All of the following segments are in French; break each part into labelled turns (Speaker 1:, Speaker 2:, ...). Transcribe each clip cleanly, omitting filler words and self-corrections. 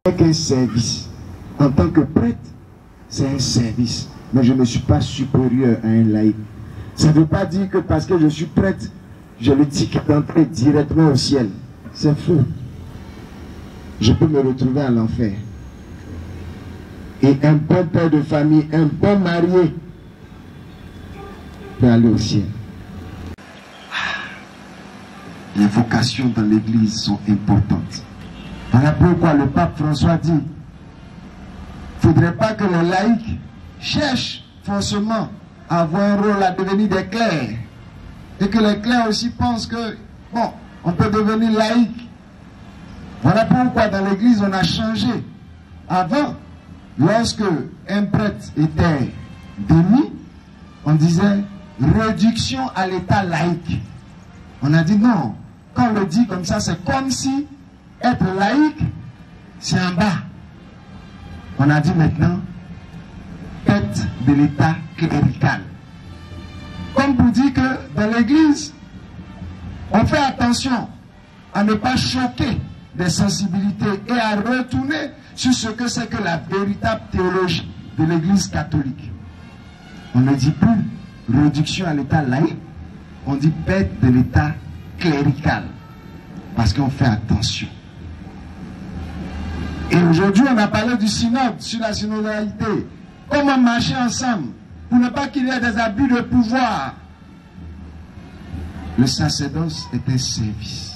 Speaker 1: C'est qu'un service. En tant que prêtre, c'est un service. Mais je ne suis pas supérieur à un laïc. Ça ne veut pas dire que parce que je suis prêtre, j'ai le ticket d'entrée directement au ciel. C'est faux. Je peux me retrouver à l'enfer. Et un bon père de famille, un bon marié, peut aller au ciel. Les vocations dans l'église sont importantes. Voilà pourquoi le pape François dit, il ne faudrait pas que les laïcs cherchent forcément à avoir un rôle à devenir des clercs. Et que les clercs aussi pensent que, bon, on peut devenir laïc. Voilà pourquoi dans l'église on a changé. Avant, lorsque un prêtre était démis, on disait réduction à l'état laïque. On a dit non. Quand on le dit comme ça, c'est comme si être laïque, c'est en bas. On a dit maintenant, tête de l'état clérical. Comme pour dire que dans l'église, on fait attention à ne pas choquer des sensibilités et à retourner sur ce que c'est que la véritable théologie de l'église catholique. On ne dit plus réduction à l'état laïque, on dit tête de l'état clérical. Parce qu'on fait attention. Et aujourd'hui, on a parlé du synode, sur la synodalité. Comment marcher ensemble pour ne pas qu'il y ait des abus de pouvoir. Le sacerdoce est un service.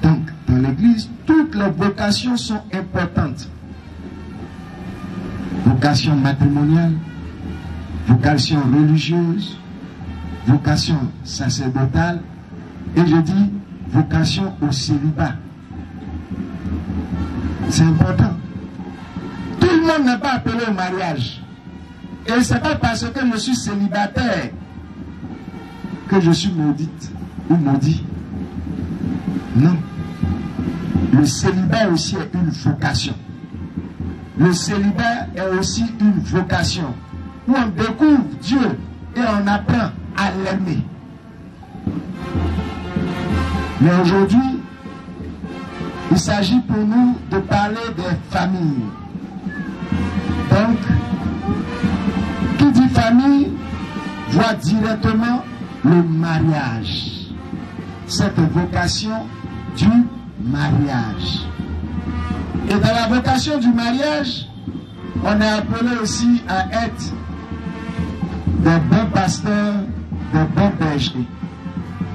Speaker 1: Donc, dans l'église, toutes les vocations sont importantes. Vocation matrimoniale, vocation religieuse, vocation sacerdotale, et je dis vocation au célibat. C'est important. Tout le monde n'est pas appelé au mariage. Et ce n'est pas parce que je suis célibataire que je suis maudite ou maudit. Non. Le célibat aussi est une vocation. Le célibat est aussi une vocation. Où on découvre Dieu et on apprend à l'aimer. Mais aujourd'hui, il s'agit pour nous de parler des familles. Donc, qui dit famille voit directement le mariage. Cette vocation du mariage. Et dans la vocation du mariage, on est appelé aussi à être des bons pasteurs, des bons bergers.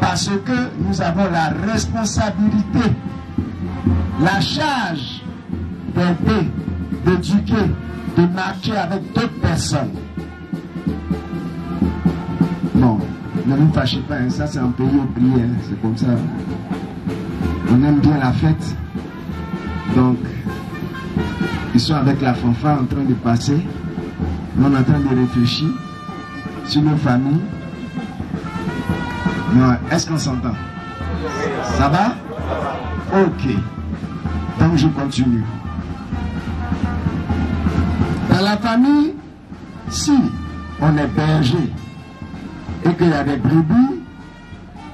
Speaker 1: Parce que nous avons la responsabilité, la charge d'aider, d'éduquer, de marcher avec d'autres personnes. Non, ne vous fâchez pas, hein, ça c'est un pays au prier, hein, c'est comme ça. On aime bien la fête. Donc, ils sont avec la fanfare en train de passer. Nous on est en train de réfléchir sur nos familles. Non, est-ce qu'on s'entend? Ça va? Ok. Donc je continue. Dans la famille, si on est berger et qu'il y a des brebis,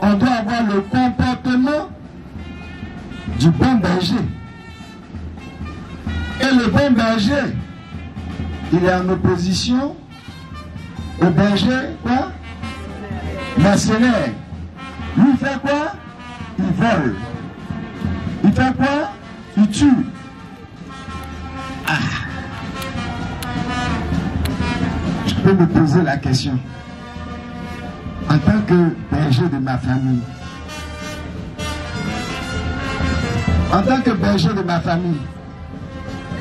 Speaker 1: on doit avoir le comportement du bon berger. Et le bon berger, il est en opposition au berger, quoi? Mercenaire. Lui, il fait quoi? Il vole. Il fait quoi? Il tue. Ah. Je peux me poser la question. En tant que berger de ma famille,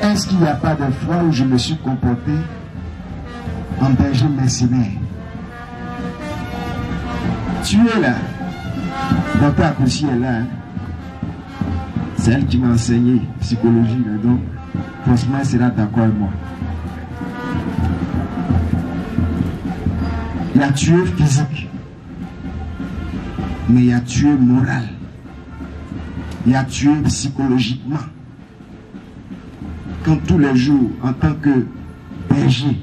Speaker 1: est-ce qu'il n'y a pas de fois où je me suis comporté en berger mercenaire? Tu es là. Docteur Akoussi est là. Hein? C'est elle qui m'a enseigné psychologie. Là, donc, franchement, elle sera d'accord avec moi. Il a tué physique. Mais il a tué moral. Il a tué psychologiquement. Quand tous les jours, en tant que berger,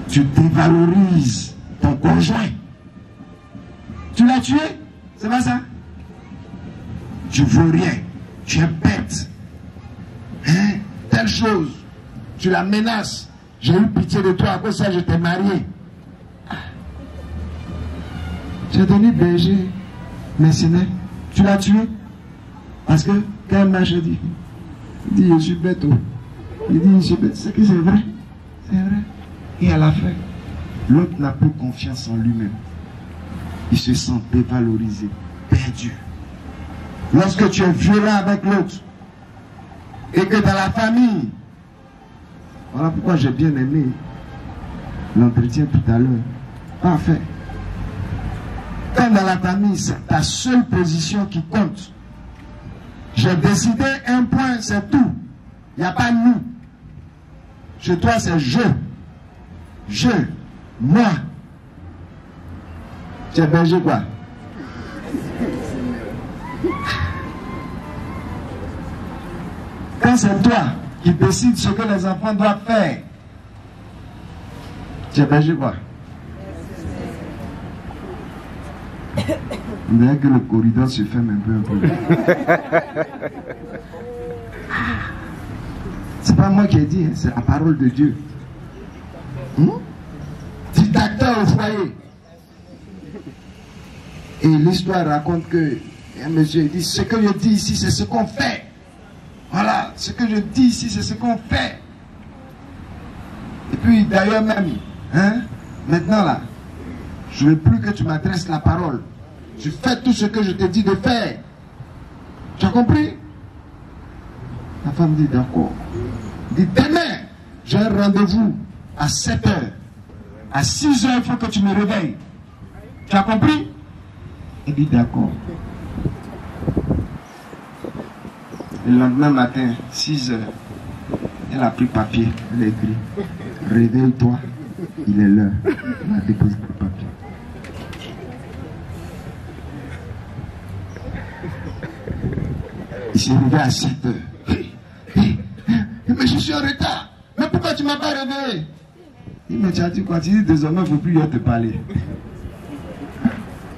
Speaker 1: tu dévalorises ton conjoint. Tu l'as tué? C'est pas ça? Tu vaux rien. Tu es bête. Hein? Telle chose. Tu la menaces. J'ai eu pitié de toi, à cause de ça je t'ai marié. J'ai donné berger, mercenaire. Tu l'as tué. Parce que quand elle m'a dit, il dit je suis bête. Il dit je suis bête. C'est que c'est vrai. C'est vrai. Et à la fin, l'autre n'a plus confiance en lui-même. Il se sent dévalorisé, perdu. Lorsque tu es violent avec l'autre, et que dans la famille, voilà pourquoi j'ai bien aimé l'entretien tout à l'heure. Parfait. Quand dans la famille, c'est ta seule position qui compte. J'ai décidé un point, c'est tout. Il n'y a pas nous. Chez toi, c'est je, moi. Tu es berger quoi? Quand c'est toi qui décides ce que les enfants doivent faire, tu es berger quoi? On dirait que le corridor se ferme un peu. C'est pas moi qui ai dit, hein, c'est la parole de Dieu. Dictateur au foyer. Et l'histoire raconte que un monsieur dit, ce que je dis ici, c'est ce qu'on fait. Voilà, ce que je dis ici, c'est ce qu'on fait. Et puis d'ailleurs même, hein, maintenant là, je ne veux plus que tu m'adresses la parole. Tu fais tout ce que je te dis de faire. Tu as compris? La femme dit d'accord. Dit demain, j'ai un rendez-vous à 7 h. À 6 h, il faut que tu me réveilles. Tu as compris? Elle dit d'accord. Le lendemain matin, 6 h, elle a pris papier, elle a écrit réveille-toi, il est l'heure. Elle a déposé le papier. Il s'est réveillé à 7 h. Mais je suis en retard. Mais pourquoi tu ne m'as pas réveillé? Il m'a dit, tu continues, désormais, il ne faut plus te parler.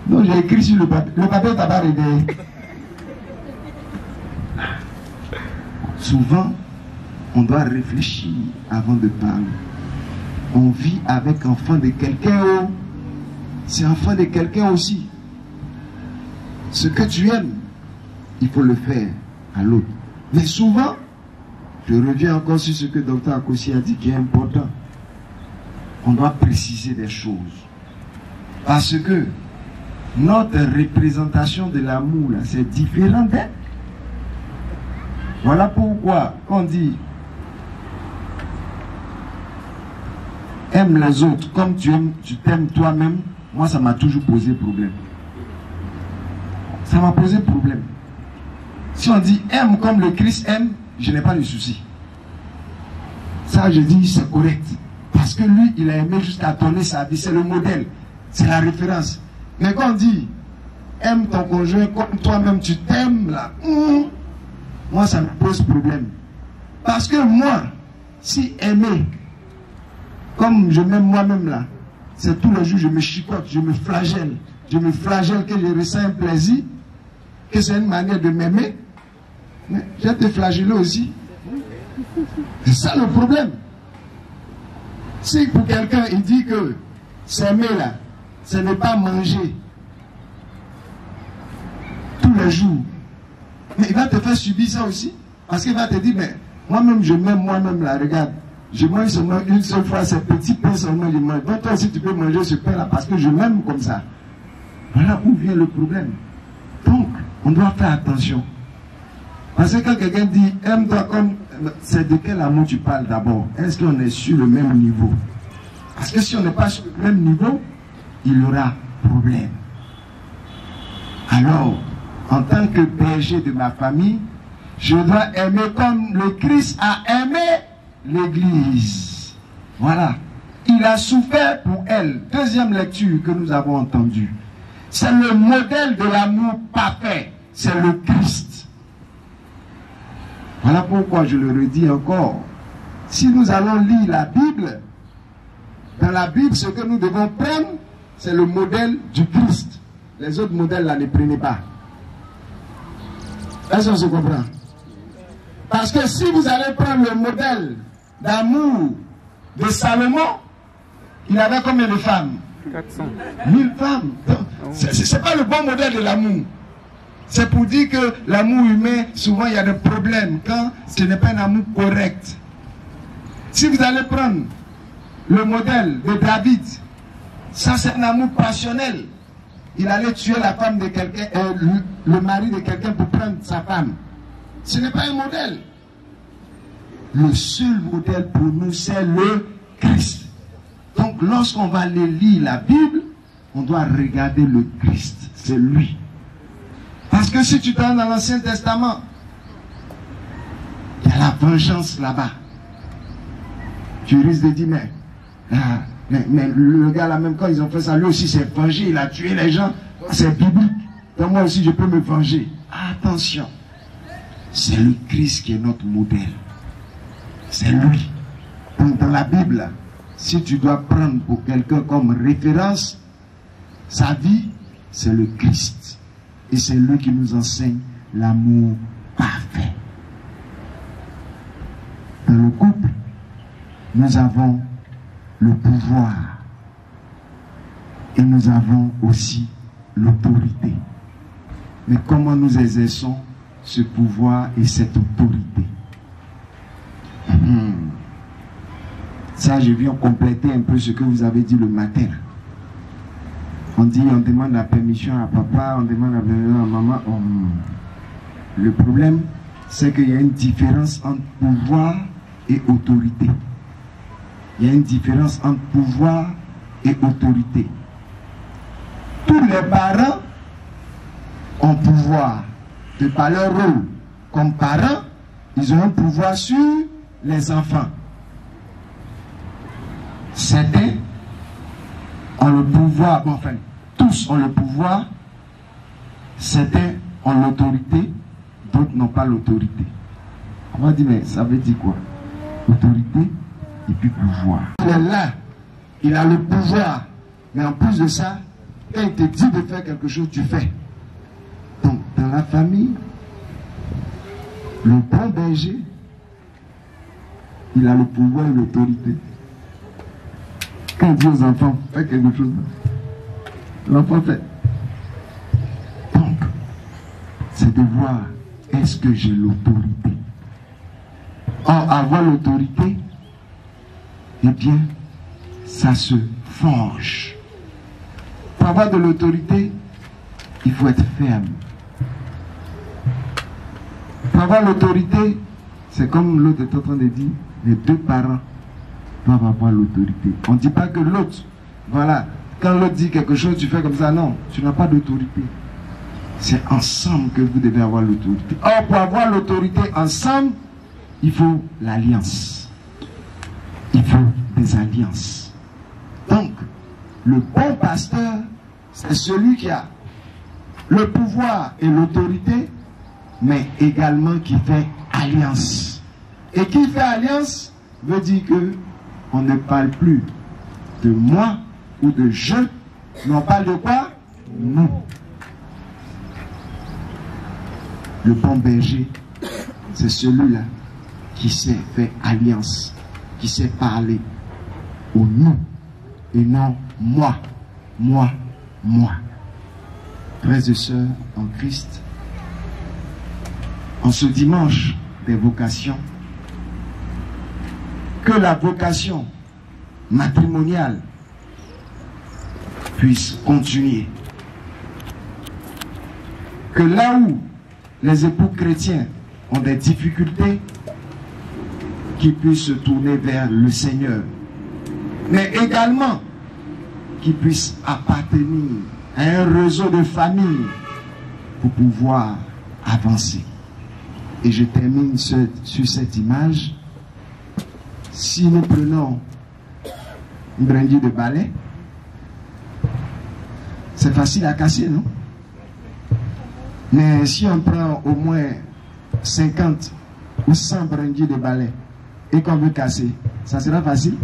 Speaker 1: Donc j'ai écrit sur le papier. Le papier ne t'a pas réveillé. Souvent, on doit réfléchir avant de parler. On vit avec enfant de quelqu'un. C'est enfant de quelqu'un aussi. Ce que tu aimes, il faut le faire à l'autre. Mais souvent, je reviens encore sur ce que Dr Akossi a dit qui est important. On doit préciser des choses. Parce que notre représentation de l'amour, c'est différent d'elle. Voilà pourquoi on dit aime les autres comme tu t'aimes toi-même. Moi, ça m'a toujours posé problème. Ça m'a posé problème. Si on dit aime comme le Christ aime, je n'ai pas de souci. Ça, je dis, c'est correct. Parce que lui, il a aimé jusqu'à donner sa vie. C'est le modèle. C'est la référence. Mais quand on dit aime ton conjoint comme toi-même tu t'aimes, là, moi, ça me pose problème. Parce que moi, si aimer comme je m'aime moi-même, là, c'est tous les jours, je me chicote, je me flagelle. Je me flagelle que je ressens un plaisir, que c'est une manière de m'aimer. Mais j'ai te flageller aussi. C'est ça le problème. Si pour quelqu'un, il dit que s'aimer là, ce n'est pas manger tous les jours, mais il va te faire subir ça aussi. Parce qu'il va te dire, mais moi-même, je m'aime moi-même là, regarde. Je mange seulement une seule fois, ces petits pains seulement, je mange. Donc toi aussi, tu peux manger ce pain là parce que je m'aime comme ça. Voilà où vient le problème. Donc, on doit faire attention. Parce que quand quelqu'un dit, aime-toi comme... C'est de quel amour tu parles d'abord? Est-ce qu'on est sur le même niveau? Parce que si on n'est pas sur le même niveau, il y aura problème. Alors, en tant que berger de ma famille, je dois aimer comme le Christ a aimé l'Église. Voilà. Il a souffert pour elle. Deuxième lecture que nous avons entendue. C'est le modèle de l'amour parfait. C'est le Christ. Voilà pourquoi je le redis encore. Si nous allons lire la Bible, dans la Bible, ce que nous devons prendre, c'est le modèle du Christ. Les autres modèles là, ne prenez pas. Est-ce qu'on se comprend? Parce que si vous allez prendre le modèle d'amour de Salomon, il avait combien de femmes?
Speaker 2: 400.
Speaker 1: 1000 femmes. C'est pas le bon modèle de l'amour. C'est pour dire que l'amour humain, souvent il y a des problèmes quand ce n'est pas un amour correct. Si vous allez prendre le modèle de David, ça c'est un amour passionnel. Il allait tuer la femme de quelqu'un, le mari de quelqu'un pour prendre sa femme. Ce n'est pas un modèle. Le seul modèle pour nous, c'est le Christ. Donc lorsqu'on va aller lire la Bible, on doit regarder le Christ. C'est lui. Parce que si tu t'en dans l'Ancien Testament, il y a la vengeance là-bas. Tu risques de dire, mais le gars là, même quand ils ont fait ça, lui aussi s'est vengé, il a tué les gens. C'est biblique. Donc moi aussi je peux me venger. Attention. C'est le Christ qui est notre modèle. C'est lui. Donc dans la Bible, si tu dois prendre pour quelqu'un comme référence, sa vie, c'est le Christ. Et c'est lui qui nous enseigne l'amour parfait. Dans le couple, nous avons le pouvoir. Et nous avons aussi l'autorité. Mais comment nous exerçons ce pouvoir et cette autorité? Ça, je viens compléter un peu ce que vous avez dit le matin. On dit, on demande la permission à papa, on demande la permission à maman. Le problème, c'est qu'il y a une différence entre pouvoir et autorité. Il y a une différence entre pouvoir et autorité. Tous les parents ont pouvoir. De par leur rôle comme parents, ils ont un pouvoir sur les enfants. Certains ont le pouvoir, bon, enfin, tous ont le pouvoir, certains ont l'autorité, d'autres n'ont pas l'autorité. On va dire, mais ça veut dire quoi? Autorité et puis pouvoir. Il est là, il a le pouvoir, mais en plus de ça, quand il te dit de faire quelque chose, tu fais. Donc, dans la famille, le bon berger, il a le pouvoir et l'autorité. Quand il dit aux enfants, fais quelque chose, l'enfant fait. Donc, c'est de voir, est-ce que j'ai l'autorité? Or, avoir l'autorité, eh bien, ça se forge. Pour avoir de l'autorité, il faut être ferme. Pour avoir l'autorité, c'est comme l'autre est en train de dire, les deux parents doivent avoir l'autorité. On ne dit pas que l'autre, voilà, quand l'autre dit quelque chose, tu fais comme ça. Non, tu n'as pas d'autorité. C'est ensemble que vous devez avoir l'autorité. Or, pour avoir l'autorité ensemble, il faut l'alliance. Il faut des alliances. Donc, le bon pasteur, c'est celui qui a le pouvoir et l'autorité, mais également qui fait alliance. Et qui fait alliance veut dire que on ne parle plus de moi ou de je, mais on parle de quoi? Nous. Le bon berger, c'est celui-là qui sait faire alliance, qui sait parler au nous et non moi, moi, moi. Frères et sœurs en Christ, en ce dimanche des vocations, que la vocation matrimoniale puisse continuer. Que là où les époux chrétiens ont des difficultés, qu'ils puissent se tourner vers le Seigneur. Mais également qu'ils puissent appartenir à un réseau de familles pour pouvoir avancer. Et je termine sur cette image. Si nous prenons une brindille de balai, c'est facile à casser, non? Mais si on prend au moins 50 ou 100 brindilles de balai et qu'on veut casser, ça sera facile?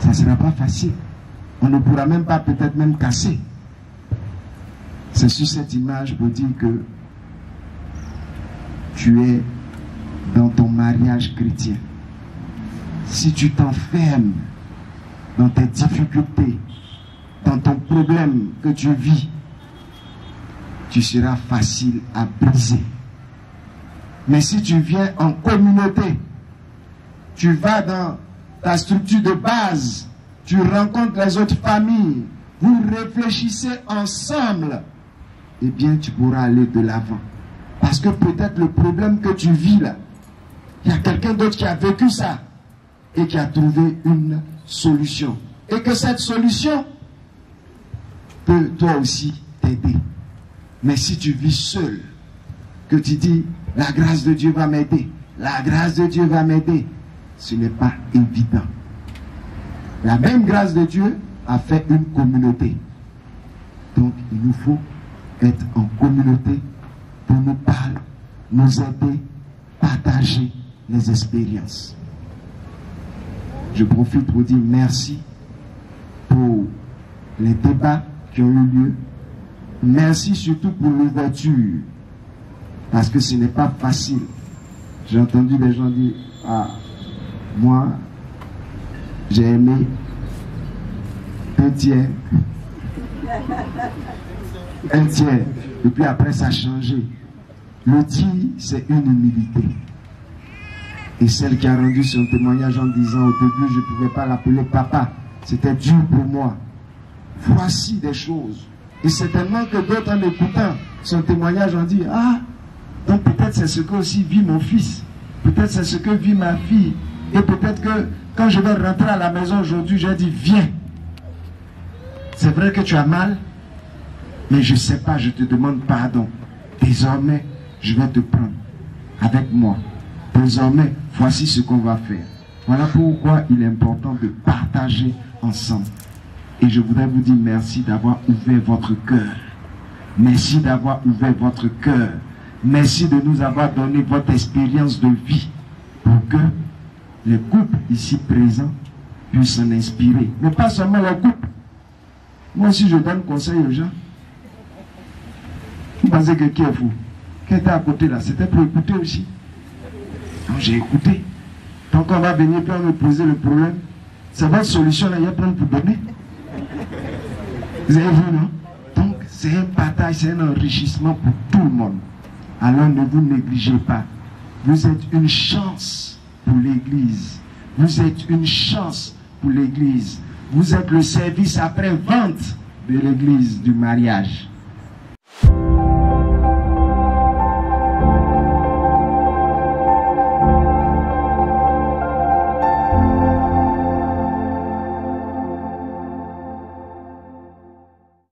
Speaker 1: Ça ne sera pas facile. On ne pourra même pas peut-être même casser. C'est sur cette image pour dire que tu es dans ton mariage chrétien, si tu t'enfermes dans tes difficultés, dans ton problème que tu vis, tu seras facile à briser. Mais si tu viens en communauté, tu vas dans ta structure de base, tu rencontres les autres familles, vous réfléchissez ensemble, eh bien tu pourras aller de l'avant. Parce que peut-être le problème que tu vis là, il y a quelqu'un d'autre qui a vécu ça et qui a trouvé une solution. Et que cette solution peut toi aussi t'aider. Mais si tu vis seul, que tu dis la grâce de Dieu va m'aider, la grâce de Dieu va m'aider, ce n'est pas évident. La même grâce de Dieu a fait une communauté. Donc il nous faut être en communauté pour nous parler, nous aider, partager les expériences. Je profite pour dire merci pour les débats qui ont eu lieu. Merci surtout pour l'ouverture. Parce que ce n'est pas facile. J'ai entendu des gens dire, ah, moi, j'ai aimé un tiers, et puis après ça a changé. Le dire, c'est une humilité. Et celle qui a rendu son témoignage en disant, au début, je ne pouvais pas l'appeler papa, c'était dur pour moi. Voici des choses. Et certainement que d'autres, en écoutant son témoignage, ont dit, ah, donc peut-être c'est ce que aussi vit mon fils. Peut-être c'est ce que vit ma fille. Et peut-être que quand je vais rentrer à la maison aujourd'hui, j'ai dit, viens. C'est vrai que tu as mal, mais je ne sais pas, je te demande pardon. Désormais, je vais te prendre avec moi. Désormais, voici ce qu'on va faire. Voilà pourquoi il est important de partager ensemble. Et je voudrais vous dire merci d'avoir ouvert votre cœur. Merci d'avoir ouvert votre cœur. Merci de nous avoir donné votre expérience de vie pour que les couples ici présents puissent s'en inspirer. Mais pas seulement les couples. Moi aussi, je donne conseil aux gens. Vous pensez que qui est fou? Qui était à côté là? C'était pour écouter aussi. Donc j'ai écouté. Tant qu'on va venir pour me poser le problème, c'est votre solution là, il y a plein pour donner. Vous avez vu, non? Donc c'est un partage, c'est un enrichissement pour tout le monde. Alors ne vous négligez pas. Vous êtes une chance pour l'Église. Vous êtes une chance pour l'Église. Vous êtes le service après-vente de l'Église du mariage.